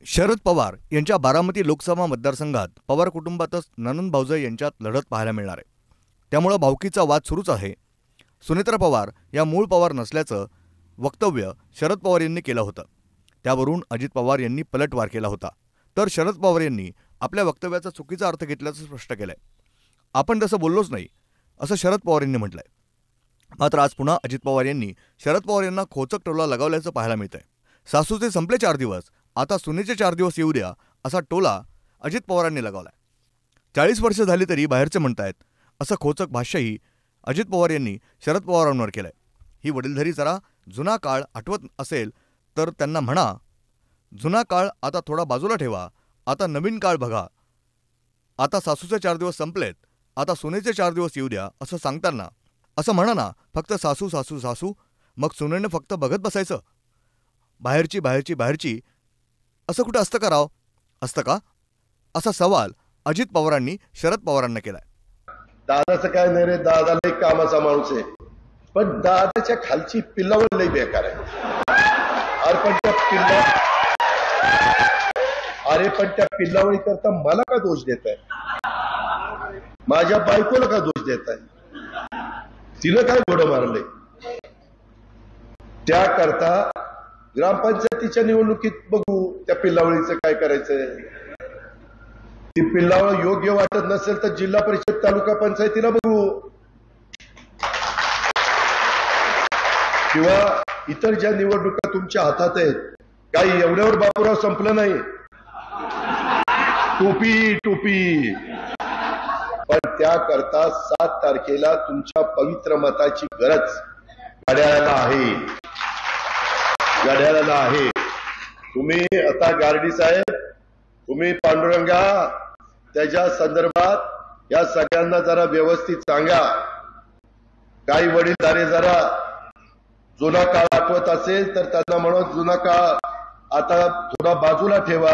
शरद पवार यांच्या बारामती लोकसभा मतदारसंघात पवार कुटुंबातच ननंद भाऊजाई यांच्यात लढत पाहायला मिळणार आहे। त्यामुळे भावकीचा वाद सुरूच आहे। सुनेत्रा पवार या मूळ पवार नसल्याचं वक्तव्य शरद पवार यांनी केलं होतं। त्यावरून अजित पवार यांनी पलटवार केला होता। तर शरद पवार यांनी आपल्या वक्तव्याचा चुकीचा अर्थ घेतल्याचं स्पष्ट केलंय। आपण तसं बोललोच नाही असं शरद पवार यांनी म्हटलंय। मात्र आज पुन्हा अजित पवार यांनी शरद पवार यांना खोचक टोला लगावल्याचं पाहायला मिळतंय। सासूचे संपले 4 दिवस, आता सुनेचे 4 दिवस येऊ द्या असा टोला अजित पवारांनी लगावलाय। 40 वर्ष झाली तरी बाहेरचे म्हणतायत असं खोचक भाष्यही अजित पवार यांनी शरद पवारांवर केलंय। ही वडीलधारी जरा जुना काळ आठवत असेल तर त्यांना म्हणा, जुना काळ आता थोडा बाजूला ठेवा, आता नवीन काळ बघा। आता सासूचे 4 दिवस संपलेत, आता सुनेचे 4 दिवस येऊ द्या असं सांगताना असं म्हणा ना, फक्त सासू सासू सासू, मग सुनेने फक्त बघत बसायचं। बाहेरची बाहेरची बाहेरची असं कुठं असतं का राव? असतं का? असा सवाल अजित पवारांनी शरद पवारांना केलाय। दादाचं काय नाही रे, दादा लई कामाचा माणूस आहे, पण दादाच्या खालची पिल्लावळ लई बेकार आहे। पण त्या पिल्लावळी करता मला का दोष देताय? माझ्या बायकोला का दोष देताय? तिला काय घोडं मारलंय? त्याकरता ग्रामपंचायतीच्या निवडणुकीत बघू त्या पिल्लावळीचं काय करायचंय। ती पिल्लावळ योग्य वाटत नसेल तर जिल्हा परिषद तालुका पंचायतीला बघू, किंवा इतर ज्या निवडणुका तुमच्या हातात आहेत। काही एवढ्यावर बापूराव संपलं नाही, टोपी टोपी। पण त्याकरता 7 तारखेला तुमच्या पवित्र मताची गरज घड्याळाला आहे, घड्याळाला आहे। तुम्ही आता गार्डी साहेब, तुम्ही पांडुरंगा, त्याच्या संदर्भात या सगळ्यांना जरा व्यवस्थित सांगा। काही वडीलधारे जरा जुना काळ आठवत असेल तर त्यांना म्हणत, जुना काळ आता थोडा बाजूला ठेवा,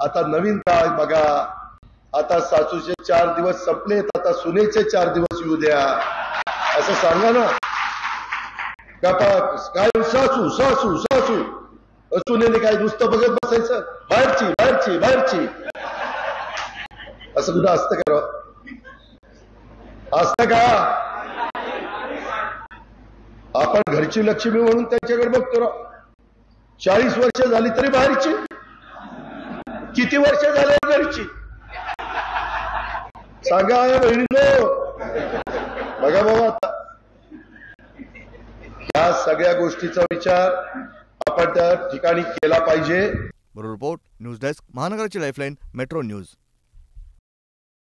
आता नवीन काळ बघा। आता सासूचे 4 दिवस संपलेत, आता सुनेचे 4 दिवस येऊ द्या असं सांगा ना। काय सासू सासू सासू, सुनेने काय नुसतं बघत बसायचं? बाहेरची बाहेरची बाहेरची असं कुठं असतं का? असतं का? आपण घरची लक्ष्मी म्हणून त्यांच्याकडे बघतो। 40 वर्ष झाली तरी बाहेरची, किती वर्ष झाले घरची? सांगा बहिणीनो, बघा बाबा। आता या सगळ्या गोष्टीचा विचार आपण त्या ठिकाणी केला पाहिजे। ब्युरो रिपोर्ट, न्यूज डेस्क, महानगराची लाईफलाईन, मेट्रो न्यूज।